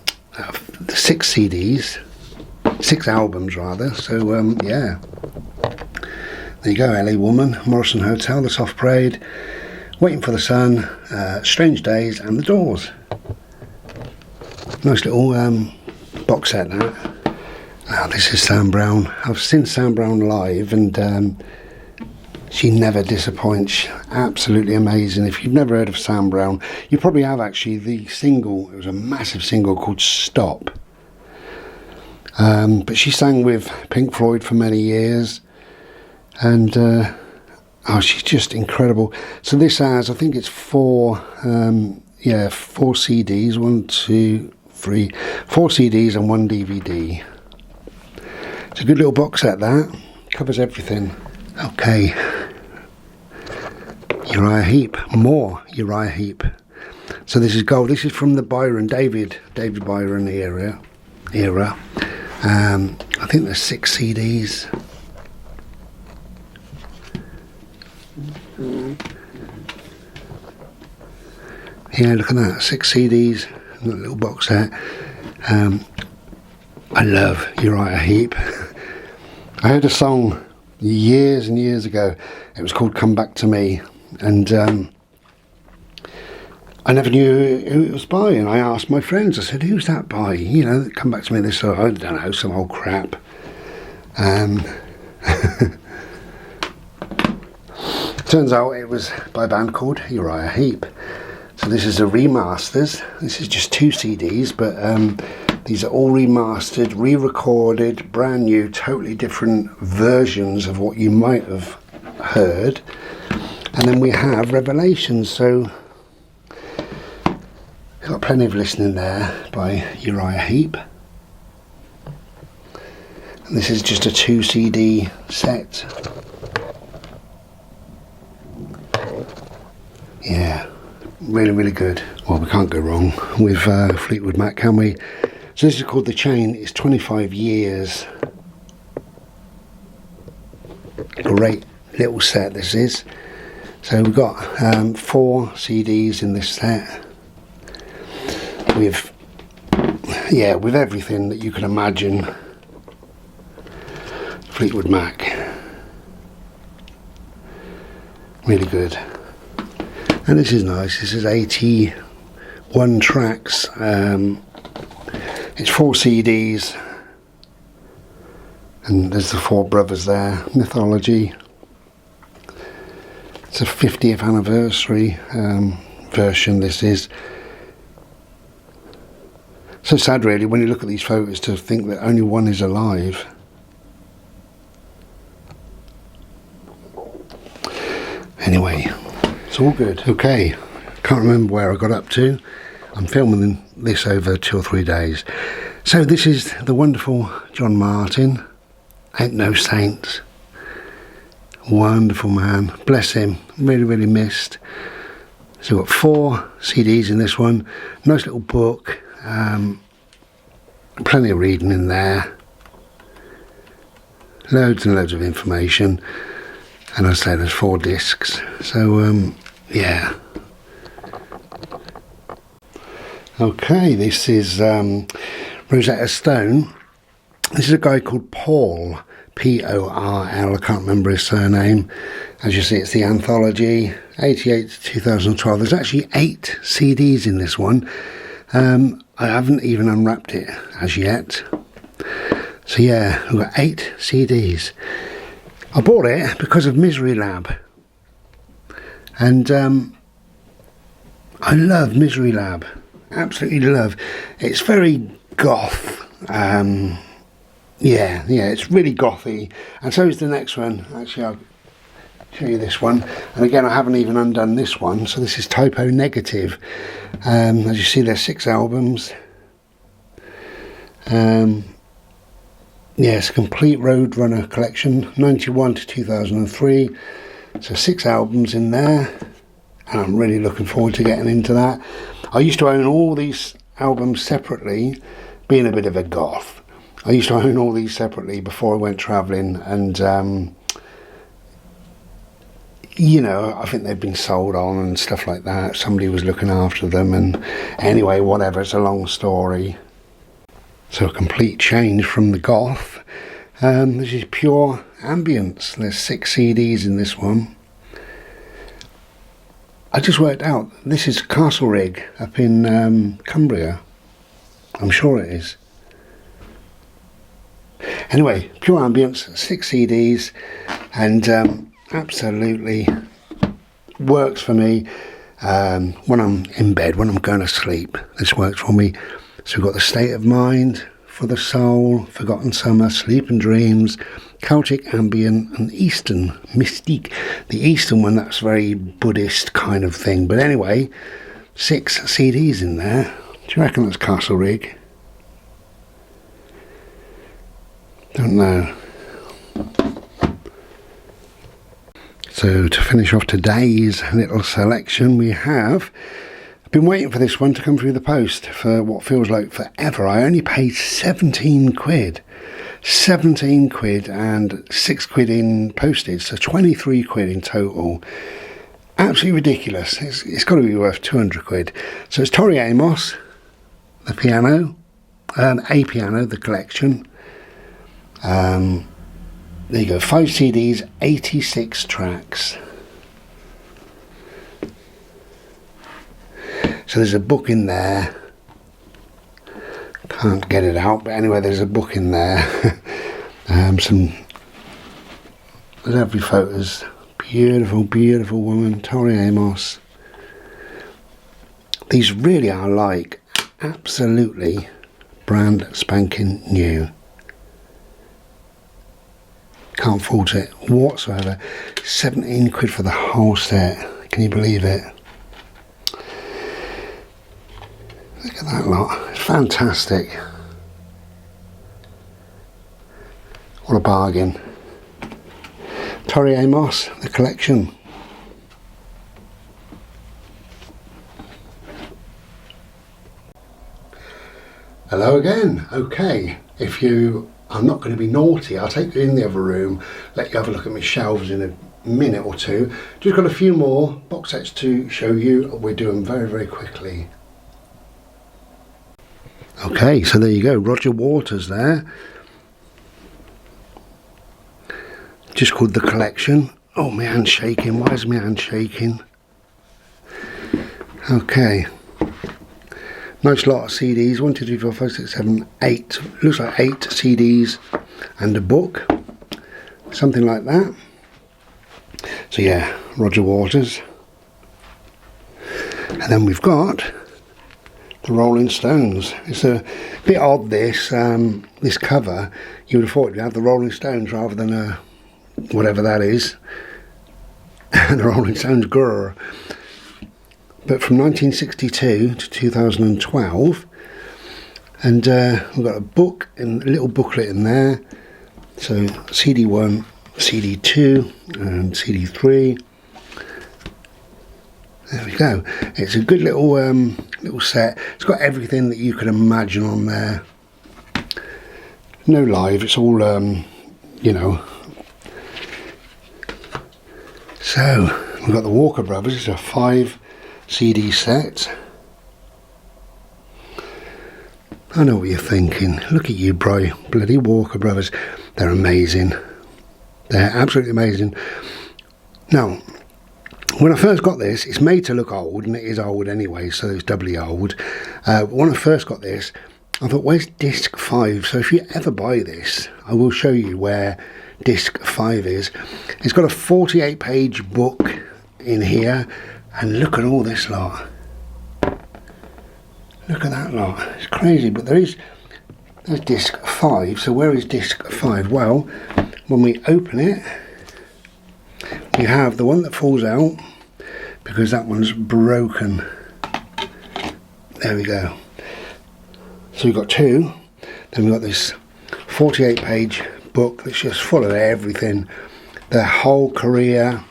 6 CDs, 6 albums rather. So yeah, there you go. LA Woman, Morrison Hotel, The Soft Parade, Waiting for the Sun, Strange Days, and the Doors. Nice little box set that. Now this is Sam Brown. I've seen Sam Brown live, and she never disappoints. Absolutely amazing. If you've never heard of Sam Brown, you probably have actually. The single, it was a massive single called Stop. But she sang with Pink Floyd for many years, and oh, she's just incredible. So this has, I think it's 4 CDs, 1, 2, 3, 4 CDs and 1 DVD. It's a good little box set that, covers everything. Okay, Uriah Heep, more Uriah Heep. So this is Gold. This is from the Byron, David Byron era. I think there's 6 CDs. Yeah, look at that, 6 CDs in that little box set. I love Uriah Heep. I heard a song years and years ago. It was called Come Back to Me, and I never knew who it was by, and I asked my friends, I said, who's that by? You know, Come Back to Me, this, I don't know, some old crap. Turns out it was by a band called Uriah Heep. So this is a remasters. This is just 2 CDs, but these are all remastered, re-recorded, brand new, totally different versions of what you might have heard. And then we have Revelations, so we've got plenty of listening there by Uriah Heep. And this is just a 2 CD set. Yeah, really good. Well, we can't go wrong with Fleetwood Mac, can we? So this is called The Chain. It's 25 years. Great little set this is. So we've got 4 CDs in this set with everything that you can imagine. Fleetwood Mac. Really good. And this is nice. This is 81 tracks. It's 4 CDs. And there's the 4 brothers there. Mythology. It's a 50th anniversary version, this is. So sad really when you look at these photos to think that only one is alive. Anyway, it's all good. Okay, can't remember where I got up to. I'm filming this over 2 or 3 days. So this is the wonderful John Martin. Ain't No Saints. Wonderful man, bless him, really, really missed. So we've got 4 CDs in this one, nice little book, plenty of reading in there, loads and loads of information, and I say there's 4 discs, so yeah. Okay, this is Rosetta Stone. This is a guy called Paul, P-O-R-L, I can't remember his surname. As you see, it's the anthology, 88 to 2012. There's actually 8 CDs in this one. I haven't even unwrapped it as yet. So yeah, we've got 8 CDs. I bought it because of Misery Lab. And I love Misery Lab. Absolutely love. It's very goth. Yeah, it's really gothy, and so is the next one. Actually, I'll show you this one. And again, I haven't even undone this one. So this is Typo Negative. As you see, there's 6 albums. Yeah, it's a complete Roadrunner collection, 91 to 2003. So 6 albums in there, and I'm really looking forward to getting into that. I used to own all these albums separately, being a bit of a goth. I used to own all these separately before I went travelling, and you know, I think they've been sold on and stuff like that. Somebody was looking after them, and anyway, whatever, it's a long story. So a complete change from the goth. This is pure ambience. There's 6 CDs in this one. I just worked out, this is Castlereagh up in Cumbria. I'm sure it is. Anyway, pure ambience, 6 CDs, and absolutely works for me when I'm in bed, when I'm going to sleep. This works for me. So we've got The State of Mind, For the Soul, Forgotten Summer, Sleep and Dreams, Celtic Ambient, and Eastern Mystique. The Eastern one, that's very Buddhist kind of thing. But anyway, 6 CDs in there. Do you reckon that's Castlereagh? Don't know. So to finish off today's little selection, we have been waiting for this one to come through the post for what feels like forever. I only paid 17 quid. 17 quid and 6 quid in postage, so 23 quid in total. Absolutely ridiculous. It's got to be worth 200 quid. So it's Tori Amos, the piano, a piano, the collection. There you go, 5 CDs, 86 tracks. So there's a book in there. Can't get it out, but anyway, there's a book in there. Some lovely photos. Beautiful, beautiful woman, Tori Amos. These really are like absolutely brand spanking new. Can't fault it whatsoever. 17 quid for the whole set. Can you believe it? Look at that lot. It's fantastic. What a bargain. Tori Amos, the collection. Hello again. Okay, if you are not going to be naughty, I'll take you in the other room, let you have a look at my shelves in a minute or two. Just got a few more box sets to show you. We'll do them very, very quickly. Okay, so there you go, Roger Waters there. just called The Collection. Oh, my hand's shaking. Why is my hand shaking? Okay. Nice lot of CDs. 1, 2, 3, 4, 5, 6, 7, 8. Looks like 8 CDs and a book. Something like that. So yeah, Roger Waters. And then we've got the Rolling Stones. It's a bit odd, this this cover. You would have thought you'd have the Rolling Stones rather than whatever that is. The Rolling Stones, grrr. But from 1962 to 2012, and we've got a book and a little booklet in there. So CD1, CD2, and CD3. There we go. It's a good little little set. It's got everything that you can imagine on there. No live. It's all you know. So we've got the Walker Brothers. It's a 5 CD set. I know what you're thinking. Look at you, bro. Bloody Walker Brothers. They're amazing. They're absolutely amazing. Now, when I first got this, it's made to look old, and it is old anyway, so it's doubly old. When I first got this, I thought, where's disc 5? So if you ever buy this, I will show you where disc 5 is. It's got a 48-page book in here, and look at all this lot. Look at that lot. It's crazy, but there's disc 5. So where is disc 5? Well, when we open it, we have the one that falls out because that one's broken. There we go. So we've got 2. Then we've got this 48-page book that's just full of everything, their whole career,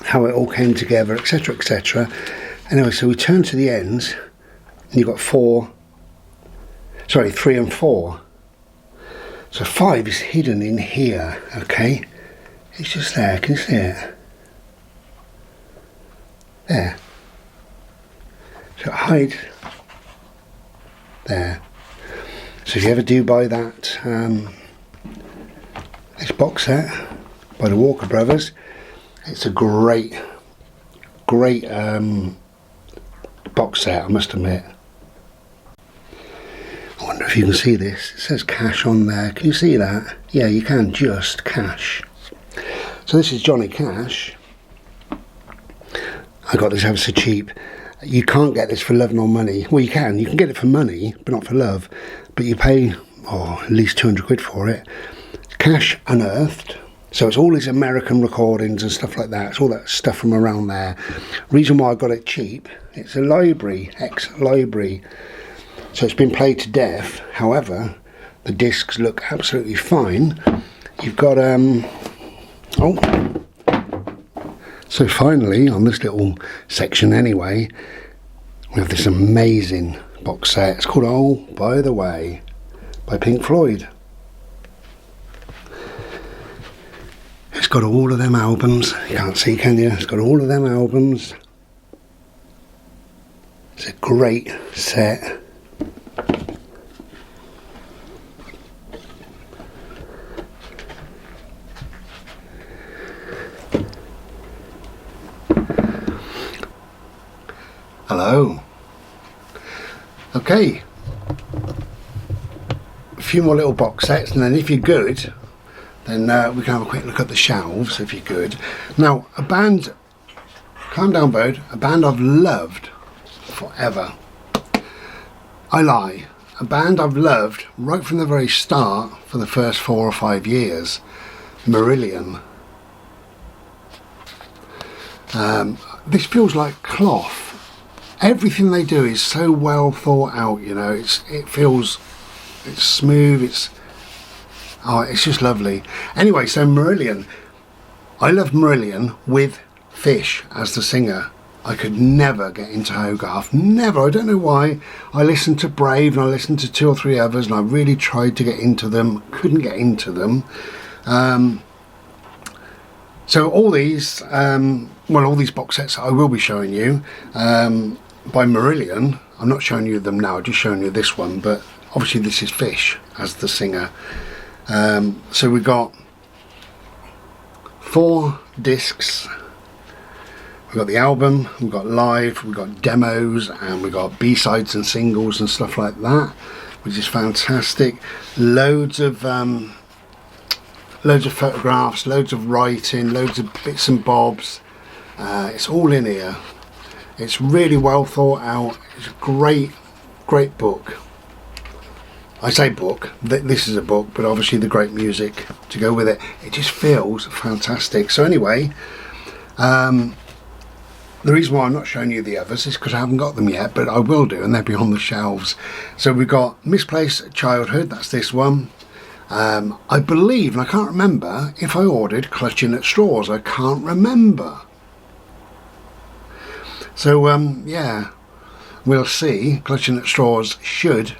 how it all came together, etc, etc. Anyway, so we turn to the ends, and you've got 3 and 4. So 5 is hidden in here, okay? It's just there. Can you see it? There. So it hides there. So if you ever do buy that this box set by the Walker Brothers, it's a great box set, I must admit. I wonder if you can see this. It says Cash on there. Can you see that? Yeah, you can. Just Cash. So this is Johnny Cash. I got this ever so cheap. You can't get this for love nor money. Well, you can get it for money, but not for love. But you pay at least 200 quid for it. Cash Unearthed. So it's all these American recordings and stuff like that. It's all that stuff from around there. Reason why I got it cheap, it's a library, ex-library. So it's been played to death. However, the discs look absolutely fine. You've got so finally, on this little section anyway, we have this amazing box set. It's called Oh, By the Way, by Pink Floyd. It's got all of them albums. You can't see, can you? It's got all of them albums. It's a great set. Hello. Okay. A few more little box sets, and then if you're good, then we can have a quick look at the shelves, if you're good. Now, a band, calm down, Bode, a band I've loved forever. I lie. A band I've loved right from the very start for the first 4 or 5 years. Marillion. This feels like cloth. Everything they do is so well thought out, you know. It's smooth, it's just lovely. Anyway, so Marillion. I loved Marillion with Fish as the singer. I could never get into Hogarth. Never. I don't know why. I listened to Brave and I listened to 2 or 3 others, and I really tried to get into them. Couldn't get into them. So all these, all these box sets I will be showing you by Marillion. I'm not showing you them now, I'm just showing you this one, but obviously this is Fish as the singer. So we got 4 discs. We've got the album, we've got live, we've got demos, and we've got B-sides and singles and stuff like that, which is fantastic. Loads of photographs, loads of writing, loads of bits and bobs. It's all in here. It's really well thought out. It's a great book. I say book, this is a book, but obviously the great music to go with it. It just feels fantastic. So anyway, the reason why I'm not showing you the others is because I haven't got them yet, but I will do, and they'll be on the shelves. So we've got Misplaced Childhood, that's this one. I believe, and I can't remember, if I ordered Clutching at Straws. I can't remember. So, yeah, we'll see. Clutching at Straws should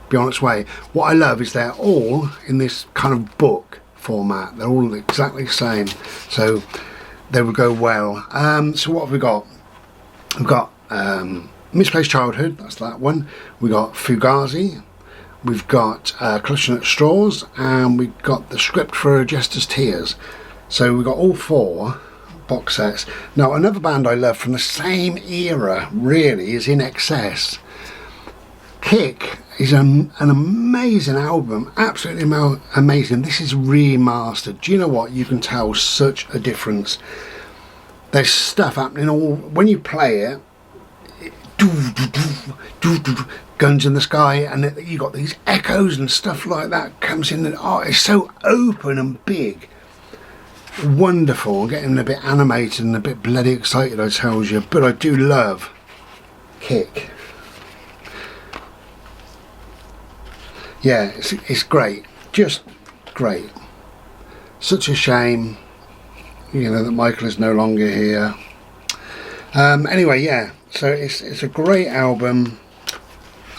be on its way. What I love is they're all in this kind of book format. They're all exactly the same. So they would go well. So what have we got? We've got Misplaced Childhood, that's that one. We've got Fugazi. We've got Clutching at Straws, and we've got the script for Jester's Tears. So we've got all 4 box sets. Now another band I love from the same era really is In Excess. Kick is an amazing album, absolutely amazing. This is remastered. Do you know what? You can tell such a difference. There's stuff happening all when you play it. Guns in the sky, and you got these echoes and stuff like that comes in, and oh, it's so open and big, wonderful. I'm getting a bit animated and a bit bloody excited, I tells you, but I do love Kick. Yeah, it's great, just great. Such a shame, you know, that Michael is no longer here. Anyway, yeah, so it's a great album.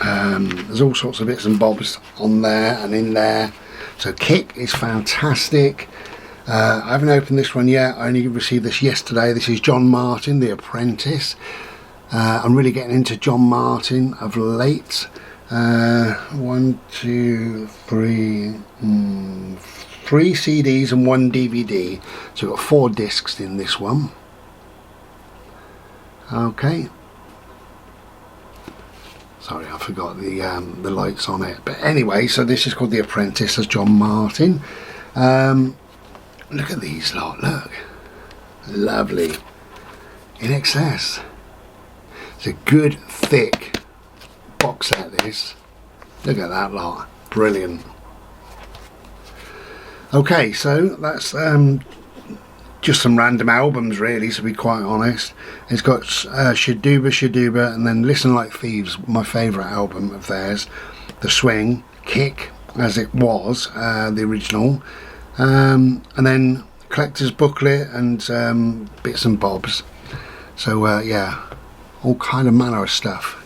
There's all sorts of bits and bobs on there and in there. So Kick is fantastic. I haven't opened this one yet. I only received this yesterday. This is John Martin, The Apprentice. I'm really getting into John Martin of late. 1, 2, 3, 3 CDs and 1 DVD. So we've got 4 discs in this one. Okay. Sorry, I forgot the lights on it. But anyway, so this is called The Apprentice as John Martin. Look at these lot, look. Lovely. In Excess. It's a good, thick box set, this. Look at that lot. Brilliant. Okay, so that's just some random albums really, to be quite honest. It's got Shaduba, and then Listen Like Thieves, my favourite album of theirs. The Swing, Kick, as it was, the original, and then Collector's Booklet and bits and bobs. So yeah, all kind of manner of stuff.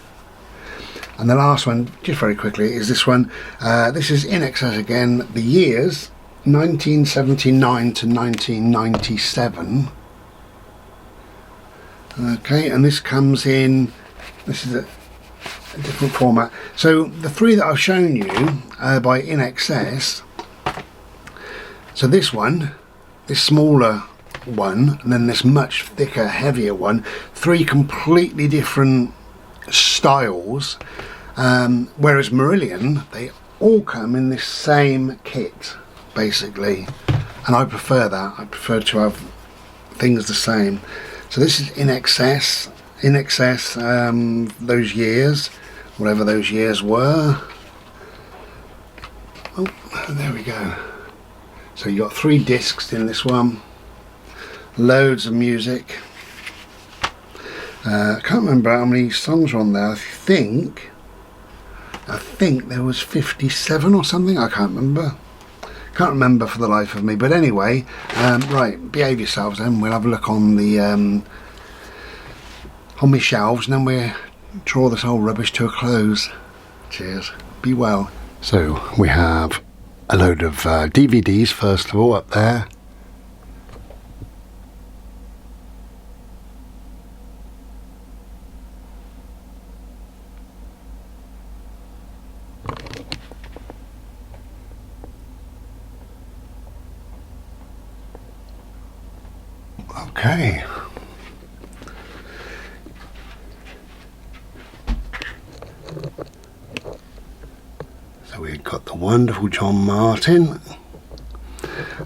And the last one, just very quickly, is this one. This is In Excess again, the years 1979 to 1997. Okay, and this comes in, this is a different format. So the 3 that I've shown you by In Excess, so this one, this smaller one, and then this much thicker, heavier one, 3 completely different styles, whereas Marillion, they all come in this same kit basically, and I prefer that. I prefer to have things the same. So this is In Excess, those years, whatever those years were. Oh, there we go. So you got 3 discs in this one, loads of music. I can't remember how many songs are on there. I think there was 57 or something. I can't remember for the life of me. But anyway, right, behave yourselves then. We'll have a look on the on my shelves, and then we'll draw this whole rubbish to a close. Cheers. Be well. So we have a load of DVDs first of all up there. Okay. So we've got the wonderful John Martin.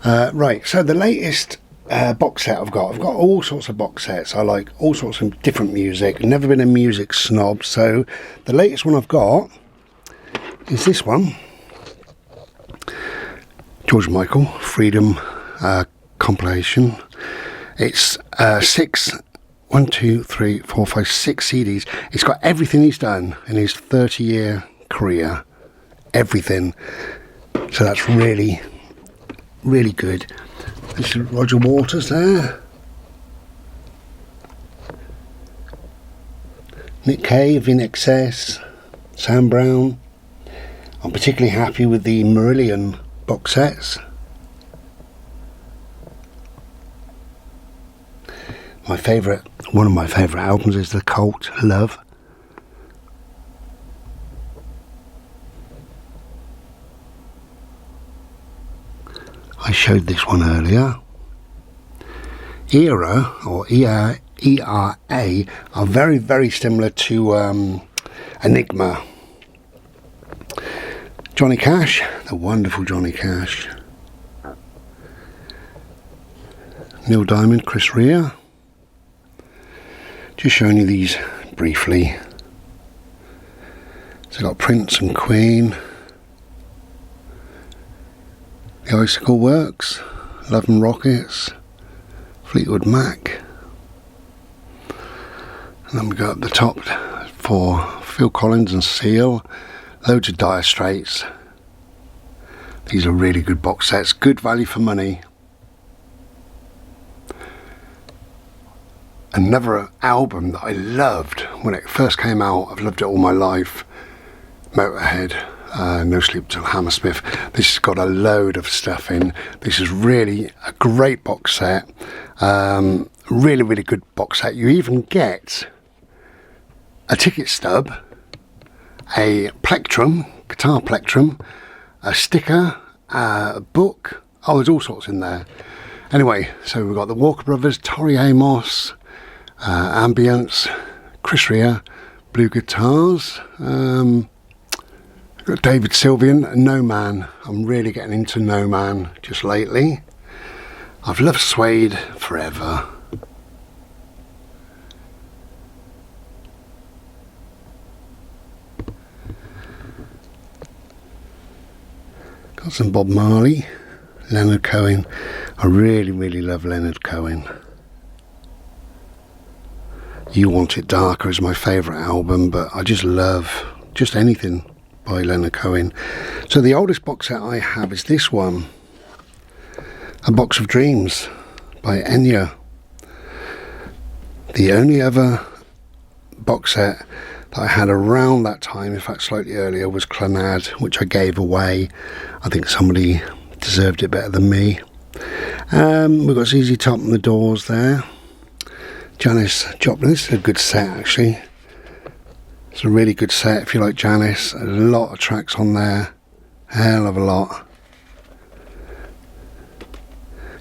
Right, so the latest box set I've got all sorts of box sets. I like all sorts of different music. Never been a music snob, so the latest one I've got is this one. George Michael, Freedom compilation. It's 6 CDs. It's got everything he's done in his 30-year career. Everything. So that's really, really good. This is Roger Waters there. Nick Cave, In Excess, Sam Brown. I'm particularly happy with the Marillion box sets. One of my favourite albums is The Cult, Love. I showed this one earlier. Era, or ERA, are very, very similar to Enigma. Johnny Cash, the wonderful Johnny Cash. Neil Diamond, Chris Rea. Just showing you these briefly. So I've got Prince and Queen. The Icicle Works, Love and Rockets, Fleetwood Mac. And then we go up the top for Phil Collins and Seal. Loads of Dire Straits. These are really good box sets, good value for money. Another album that I loved when it first came out, I've loved it all my life, Motorhead, No Sleep Till Hammersmith. This has got a load of stuff in. This is really a great box set, really, really good box set. You even get a ticket stub, a plectrum, guitar plectrum, a sticker, a book. Oh, there's all sorts in there. Anyway, so we've got the Walker Brothers, Tori Amos, Ambient, Chris Rea, Blue Guitars, got David Sylvian, No Man. I'm really getting into No Man just lately. I've loved Suede forever. Got some Bob Marley, Leonard Cohen. I really, really love Leonard Cohen. You Want It Darker is my favourite album, but I just love just anything by Leonard Cohen. So the oldest box set I have is this one, A Box of Dreams by Enya. The only other box set that I had around that time, in fact slightly earlier, was Clannad, which I gave away. I think somebody deserved it better than me. We've got ZZ Top and the Doors there. Janis Joplin. This is a good set actually. It's a really good set if you like Janis. A lot of tracks on there. Hell of a lot.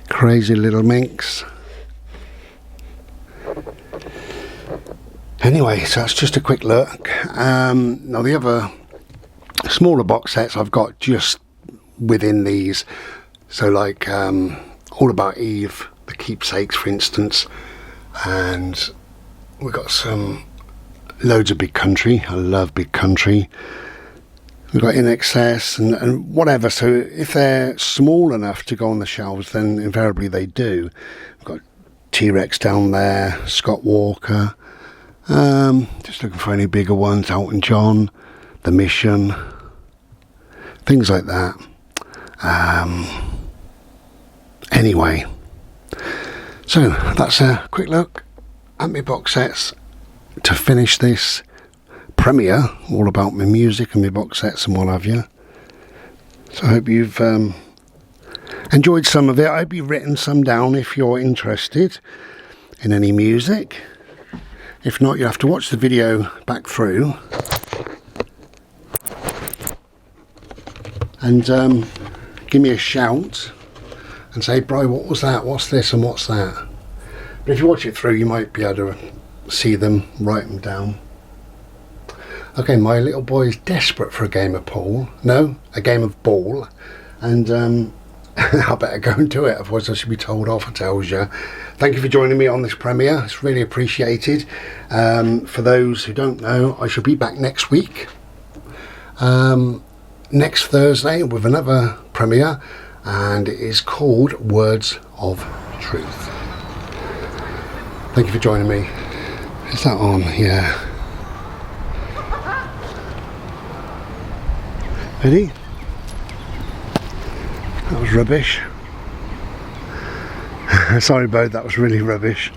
Crazy Little Minx. Anyway, so that's just a quick look. Now the other smaller box sets I've got just within these. So like All About Eve, The Keepsakes for instance. And we've got some loads of Big Country. I love Big Country. We've got In Excess and whatever. So if they're small enough to go on the shelves, then invariably they do. We've got T-Rex down there, Scott Walker. Just looking for any bigger ones. Elton John, The Mission, things like that. Anyway. So that's a quick look at my box sets to finish this premiere, all about my music and my box sets and what have you. So I hope you've enjoyed some of it. I hope you've written some down if you're interested in any music. If not, you have to watch the video back through and give me a shout and say, Bri, what was that? What's this and what's that? But if you watch it through, you might be able to see them, write them down. Okay, my little boy is desperate for a game of pool. No, a game of ball. And I better go and do it, otherwise I should be told off, I tells you. Thank you for joining me on this premiere. It's really appreciated. For those who don't know, I shall be back next week. Next Thursday with another premiere, and it is called Words of Truth. Thank you for joining me. Is that on? Yeah. Ready? That was rubbish. Sorry, Bode, that was really rubbish.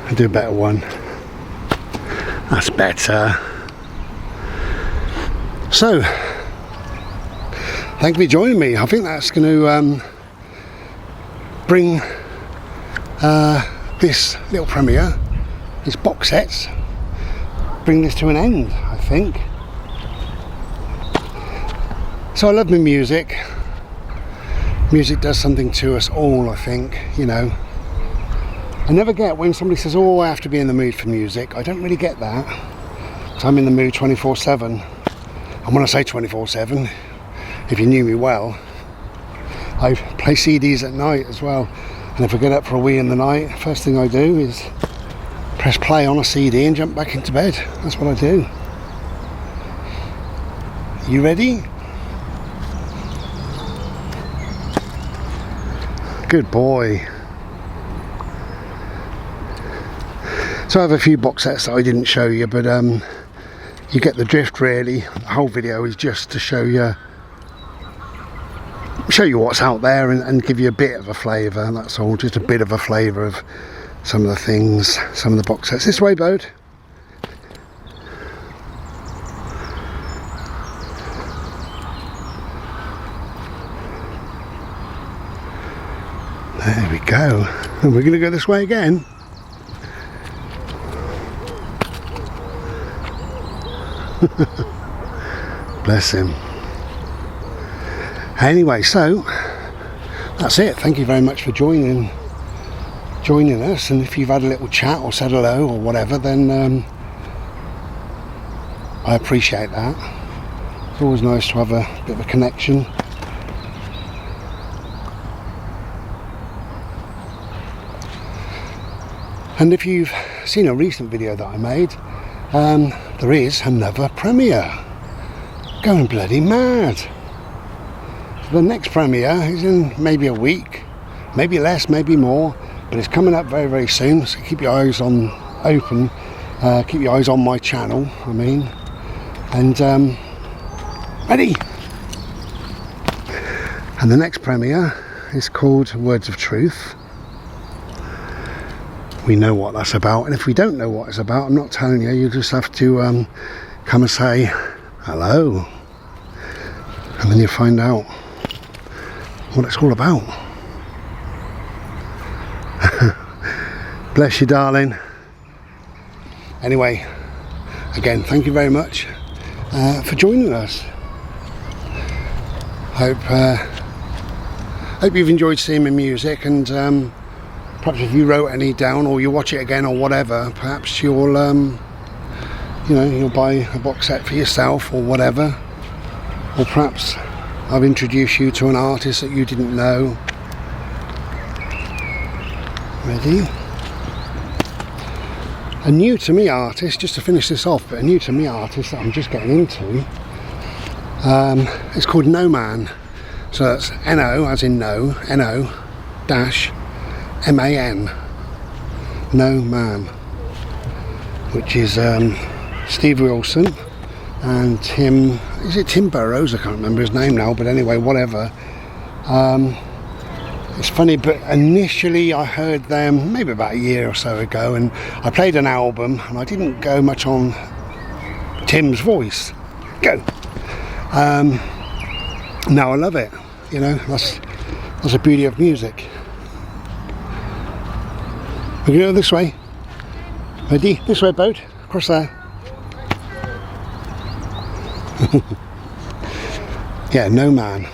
I'll do a better one. That's better. So, thank you for joining me. I think that's going to bring this little premiere, this box sets, bring this to an end, I think. So I love my music. Music does something to us all, I think, you know. I never get when somebody says, oh, I have to be in the mood for music. I don't really get that. So I'm in the mood 24/7. And when I say 24/7, if you knew me well, I play CDs at night as well. And if I get up for a wee in the night, first thing I do is press play on a CD and jump back into bed. That's what I do. You ready? Good boy. So I have a few box sets that I didn't show you, but you get the drift really. The whole video is just to show you what's out there and give you a bit of a flavour, that's all, just a bit of a flavour of some of the things, some of the box sets. This way, Bode. There we go. And we're going to go this way again. Bless him. Anyway, so that's it. Thank you very much for joining us, and if you've had a little chat or said hello or whatever, then I appreciate that. It's always nice to have a bit of a connection. And if you've seen a recent video that I made, there is another premiere. Going bloody mad. So the next premiere is in maybe a week, maybe less, maybe more, but it's coming up very, very soon. So keep your eyes open. Keep your eyes on my channel, I mean. And ready. And the next premiere is called Words of Truth. We know what that's about, and if we don't know what it's about, I'm not telling you, you just have to come and say hello, and then you'll find out what it's all about. Bless you, darling. Anyway, again, thank you very much for joining us. Hope you've enjoyed seeing my music, and perhaps if you wrote any down or you watch it again or whatever, perhaps you'll you'll buy a box set for yourself or whatever, or perhaps I've introduced you to an artist that you didn't know. Ready? A new to me artist, just to finish this off, but a new to me artist that I'm just getting into, it's called No Man. So that's N-O as in no, N-O dash M-A-N, No Man, which is Steve Wilson and Tim, is it Tim Burrows? I can't remember his name now, but anyway, whatever. It's funny, but initially I heard them maybe about a year or so ago, and I played an album and I didn't go much on Tim's voice. Go! Now I love it, you know, that's the beauty of music. We're going to go this way. Ready? This way, boat. Across there. Yeah, No Man.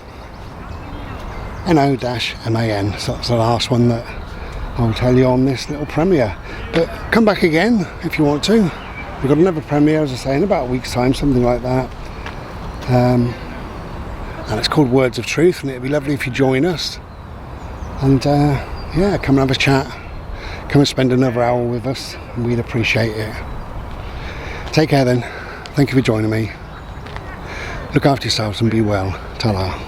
N-O-M-A-N. So that's the last one that I'll tell you on this little premiere. But come back again if you want to. We've got another premiere, as I say, in about a week's time, something like that. And it's called Words of Truth, and it'd be lovely if you join us. And yeah, come and have a chat. Come and spend another hour with us, and we'd appreciate it. Take care then. Thank you for joining me. Look after yourselves and be well. Ta-ra.